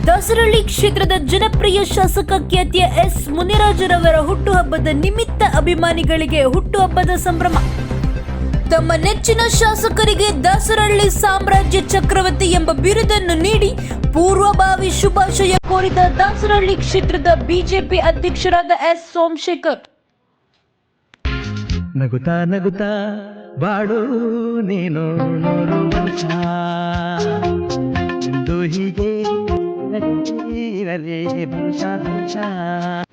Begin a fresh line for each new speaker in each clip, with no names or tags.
ದಾಸರಳ್ಳಿ ಕ್ಷೇತ್ರದ ಜನಪ್ರಿಯ ಶಾಸಕ ಖ್ಯಾತಿಯ ಎಸ್ ಮುನಿರಾಜರವರ ಹುಟ್ಟುಹಬ್ಬದ ನಿಮಿತ್ತ ಅಭಿಮಾನಿಗಳಿಗೆ ಹುಟ್ಟುಹಬ್ಬದ ಸಂಭ್ರಮ. ತಮ್ಮ ನೆಚ್ಚಿನ ಶಾಸಕರಿಗೆ ದಾಸರಳ್ಳಿ ಸಾಮ್ರಾಜ್ಯ ಚಕ್ರವರ್ತಿ ಎಂಬ ಬಿರುದನ್ನು ನೀಡಿ ಪೂರ್ವಭಾವಿ ಶುಭಾಶಯ ಕೋರಿದ ದಾಸರಳ್ಳಿ ಕ್ಷೇತ್ರದ ಬಿಜೆಪಿ ಅಧ್ಯಕ್ಷರಾದ ಎಸ್ ಸೋಮಶೇಖರ್.
ನಗುತ್ತಾ ನಗುತ್ತಾ ಬಾಳು ನೀನು ನೂರು ವರ್ಷ ಎಂದು ಹೀಗೆ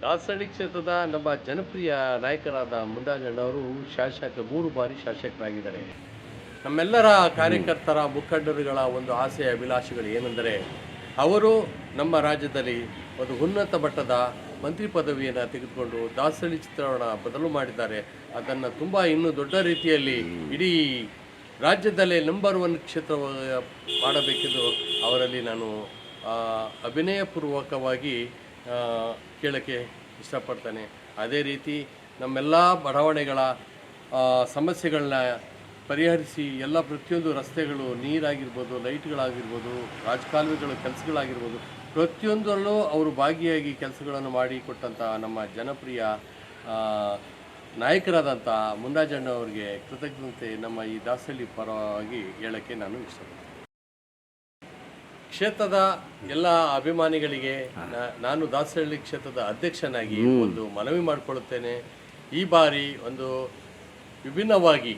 ದಾಸರಳ್ಳಿ ಕ್ಷೇತ್ರದ ನಮ್ಮ ಜನಪ್ರಿಯ ನಾಯಕರಾದ ಮುನಿರಾಜಣ್ಣವರು 3 ಬಾರಿ ಶಾಸಕರಾಗಿದ್ದಾರೆ. ನಮ್ಮೆಲ್ಲರ ಕಾರ್ಯಕರ್ತರ ಮುಖಂಡರುಗಳ ಒಂದು ಆಸೆ ಅಭಿಲಾಷೆಗಳು ಏನೆಂದರೆ ಅವರು ನಮ್ಮ ರಾಜ್ಯದಲ್ಲಿ ಒಂದು ಉನ್ನತ ಮಟ್ಟದ ಮಂತ್ರಿ ಪದವಿಯನ್ನು ತೆಗೆದುಕೊಂಡು ದಾಸರಳ್ಳಿ ಚಿತ್ರವನ್ನು ಬದಲು ಮಾಡಿದ್ದಾರೆ. ಅದನ್ನು ತುಂಬ ಇನ್ನೂ ದೊಡ್ಡ ರೀತಿಯಲ್ಲಿ ಇಡೀ ರಾಜ್ಯದಲ್ಲೇ ನಂಬರ್ 1 ಕ್ಷೇತ್ರ ಮಾಡಬೇಕೆಂದು ಅವರಲ್ಲಿ ನಾನು ಅಭಿನಯಪೂರ್ವಕವಾಗಿ ಕೇಳೋಕ್ಕೆ ಇಷ್ಟಪಡ್ತೇನೆ. ಅದೇ ರೀತಿ ನಮ್ಮೆಲ್ಲ ಬಡಾವಣೆಗಳ ಸಮಸ್ಯೆಗಳನ್ನ ಪರಿಹರಿಸಿ ಎಲ್ಲ ಪ್ರತಿಯೊಂದು ರಸ್ತೆಗಳು, ನೀರಾಗಿರ್ಬೋದು, ಲೈಟ್ಗಳಾಗಿರ್ಬೋದು, ರಾಜಕಾಲುವೆಗಳ ಕೆಲಸಗಳಾಗಿರ್ಬೋದು, ಪ್ರತಿಯೊಂದರಲ್ಲೂ ಅವರು ಭಾಗಿಯಾಗಿ ಕೆಲಸಗಳನ್ನು ಮಾಡಿಕೊಟ್ಟಂಥ ನಮ್ಮ ಜನಪ್ರಿಯ ನಾಯಕರಾದಂಥ ಮುನಿರಾಜಣ್ಣ ಅವರಿಗೆ ಕೃತಜ್ಞತೆ ನಮ್ಮ ಈ ದಾಸರಳ್ಳಿ ಪರವಾಗಿ ಹೇಳೋಕ್ಕೆ ನಾನು ಇಷ್ಟಪಡ್ತೀನಿ. ಕ್ಷೇತ್ರದ ಎಲ್ಲ ಅಭಿಮಾನಿಗಳಿಗೆ ನಾನು ದಾಸರಳ್ಳಿ ಕ್ಷೇತ್ರದ ಅಧ್ಯಕ್ಷನಾಗಿ ಒಂದು ಮನವಿ ಮಾಡಿಕೊಳ್ಳುತ್ತೇನೆ. ಈ ಬಾರಿ ಒಂದು ವಿಭಿನ್ನವಾಗಿ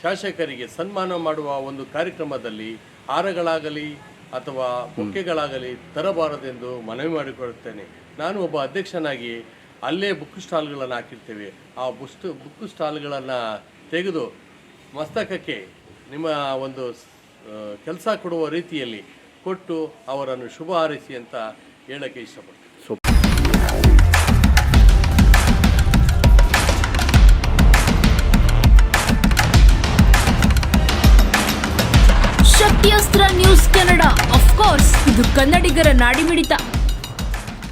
ಶಾಸಕರಿಗೆ ಸನ್ಮಾನ ಮಾಡುವ ಒಂದು ಕಾರ್ಯಕ್ರಮದಲ್ಲಿ ಹಾರಗಳಾಗಲಿ ಅಥವಾ ಬೊಕ್ಕೆಗಳಾಗಲಿ ತರಬಾರದೆಂದು ಮನವಿ ಮಾಡಿಕೊಳ್ಳುತ್ತೇನೆ. ನಾನು ಒಬ್ಬ ಅಧ್ಯಕ್ಷನಾಗಿ ಅಲ್ಲೇ ಬುಕ್ ಸ್ಟಾಲ್ಗಳನ್ನು ಹಾಕಿರ್ತೇವೆ. ಆ ಬುಕ್ ಸ್ಟಾಲ್ಗಳನ್ನು ತೆಗೆದು ಮಸ್ತಕಕ್ಕೆ ನಿಮ್ಮ ಒಂದು ಕೆಲಸ ಕೊಡುವ ರೀತಿಯಲ್ಲಿ ಕೊಟ್ಟು ಅವರನ್ನು ಶುಭ ಹಾರೈಸಿ ಅಂತ ಹೇಳೋಕ್ಕೆ ಇಷ್ಟಪಡ್ತೀನಿ.
ಶಕ್ತಿಯಸ್ತ್ರ ನ್ಯೂಸ್ ಕನ್ನಡ, ಆಫ್ ಕೋರ್ಸ್ ಇದು ಕನ್ನಡಿಗರ ನಾಡಿಮಿಡಿತ.